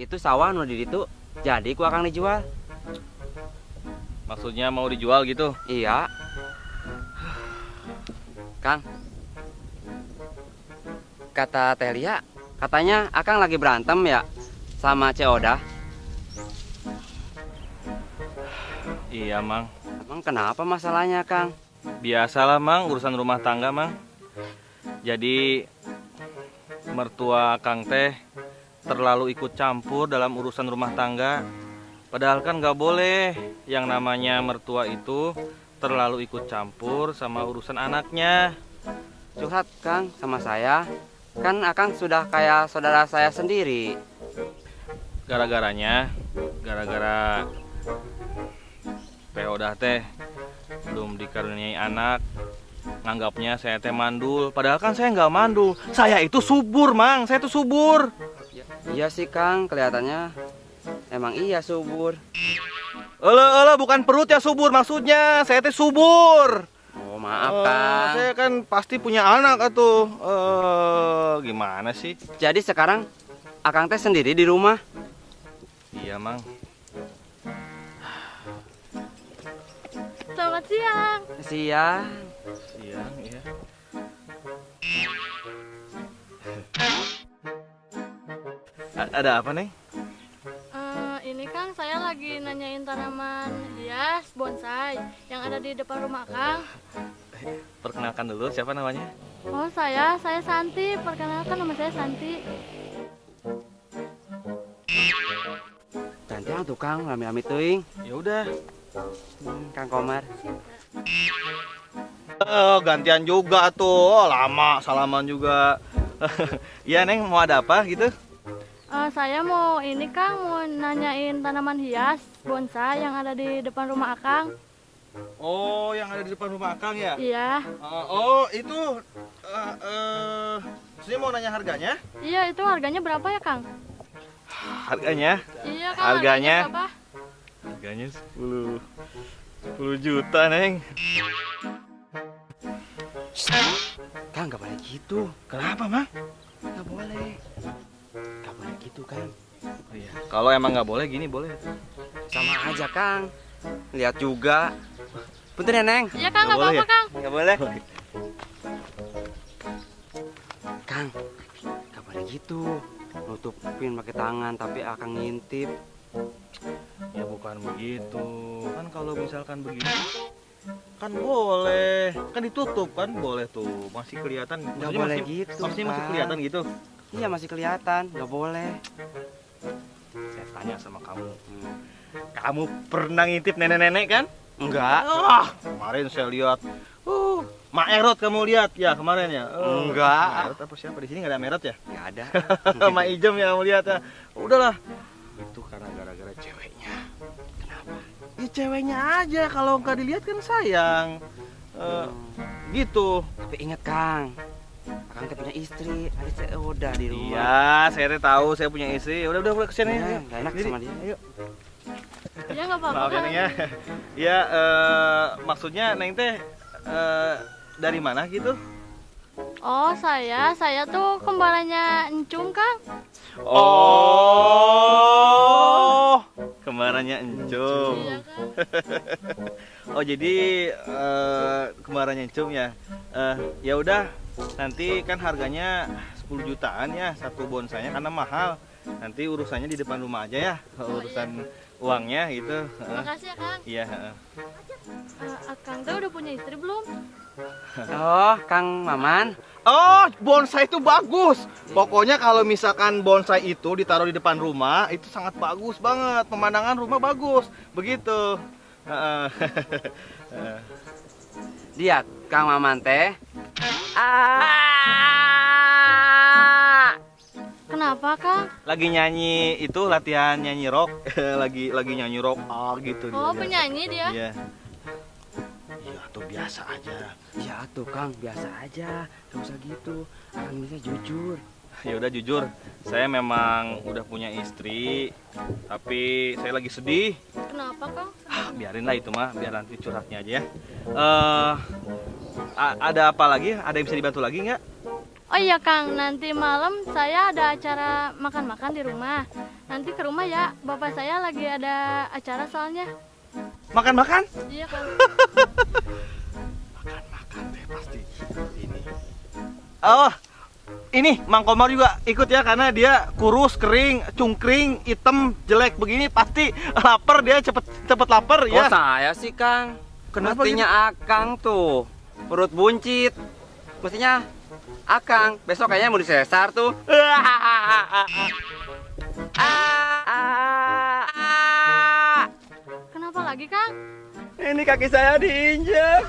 Itu sawah nu di ditu jadi ku akang dijual. Maksudnya mau dijual gitu? Iya. Kang. Kata Telia, katanya akang lagi berantem ya sama Ceoda. Iya, Mang. Emang kenapa masalahnya, Kang? Biasalah, Mang, urusan rumah tangga, Mang. Jadi mertua Kang teh terlalu ikut campur dalam urusan rumah tangga. Padahal kan nggak boleh yang namanya mertua itu terlalu ikut campur sama urusan anaknya. Curhat, Kang, sama saya. Kan akang sudah kayak saudara saya sendiri. Gara-gara Teh Odah teh belum dikaruniai anak, nganggapnya saya teh mandul. Padahal kan saya nggak mandul. Saya itu subur, Mang. Saya itu subur. Iya sih, Kang, kelihatannya emang iya subur. Ele, bukan perut ya subur maksudnya. Saya teh subur. Oh, maaf, Kang. Saya kan pasti punya anak atuh. Gimana sih? Jadi sekarang akang teh sendiri di rumah. Iya, Mang. Selamat siang. Siang. Siang, iya. Ada apa, Neng? Ini Kang, saya lagi nanyain tanaman hias bonsai yang ada di depan rumah Kang. Perkenalkan dulu, siapa namanya? Oh, saya Santi. Perkenalkan, nama saya Santi. Gantian tuh, Kang, lami-lami teuing. Ya udah. Kang Komar. Gantian juga tuh. Lama salaman juga. Iya, Neng, mau ada apa gitu? Saya mau ini Kang, mau nanyain tanaman hias bonsai yang ada di depan rumah Akang. Oh, yang ada di depan rumah Akang ya? Iya. Itu saya mau nanya harganya. Iya, itu harganya berapa ya Kang? Harganya? Iya Kang, Harganya berapa? Harganya 10 juta, Neng. Kang, gak boleh gitu. Kenapa, Mang? Gak boleh. Gak boleh gitu, Kang. Oh, iya. Kalau emang nggak boleh gini boleh. Sama aja, Kang. Lihat juga. Punten ya, Neng. Iya Kang, nggak boleh apa-apa ya? Kang. Gak boleh. Kang, gak boleh gitu. Nutupin pakai tangan tapi akang ngintip. Ya bukan begitu. Kan kalau misalkan begitu kan boleh. Kan ditutup kan boleh tuh. Masih kelihatan. Nggak Maksudnya boleh masih, gitu, Maksudnya masih Kang. kelihatan gitu. Iya, masih kelihatan. Gak boleh. Saya tanya sama kamu. Kamu pernah ngintip nenek-nenek kan? Enggak. Kemarin saya lihat. Mak Erot kamu lihat ya kemarin ya? Enggak. Mak Erot apa siapa? Di sini nggak ada Merot ya? Gak ada. Mak Ijem ya kamu lihat ya? Udahlah. Itu karena gara-gara ceweknya. Kenapa? Ya ceweknya aja, kalau nggak dilihat kan sayang. Gitu. Tapi ingat, Kang. Akang teh punya istri. Ada saya udah di rumah. Iya, saya teh tahu saya punya istri. Udah kesini. Iya, Ayo. nggak enak Sini. sama dia. Ayo. Iya nggak apa-apa Maaf ya Kang. Neng ya. Ya, maksudnya Neng teh dari mana gitu? Oh, saya tuh kembarannya Encung Kang. Oh, kembarannya Encum. Iya Kang. Oh jadi kembarannya Encum ya. Ya udah, nanti kan harganya 10 jutaan ya satu bonsainya karena mahal. Nanti urusannya di depan rumah aja ya, urusan uangnya gitu. Makasih ya Kang. Iya. Akang tuh udah punya istri belum? Oh, Kang Maman. Oh, bonsai itu bagus. Pokoknya kalau misalkan bonsai itu ditaruh di depan rumah, itu sangat bagus banget. Pemandangan rumah bagus. Begitu. Dia, Kang Maman teh. Kenapa Kang? Lagi nyanyi itu latihan nyanyi rock. lagi nyanyi rock gitu Oh, dia. penyanyi dia? Iya. Iya, tuh biasa aja. Ya tuh, Kang, biasa aja. Gak usah gitu. Akang bisa jujur. Ya udah jujur, saya memang udah punya istri, tapi saya lagi sedih. Kenapa Kang? Biarin lah itu mah, biar nanti curhatnya aja ya. Ada apa lagi? Ada yang bisa dibantu lagi nggak? Oh iya Kang, nanti malam saya ada acara makan-makan di rumah. nanti ke rumah ya. Bapak saya lagi ada acara soalnya. Makan-makan? Iya Kang. Makan deh pasti ini. Oh, ini Mang Komar juga ikut ya karena dia kurus, kering, cungkring, hitam, jelek begini pasti lapar dia cepet lapar ya. Kok saya sih Kang? Kenapa Mestinya Akang tuh perut buncit. Mestinya Akang. Besok kayaknya mau disesar tuh. Kenapa lagi Kang? Ini kaki saya diinjek.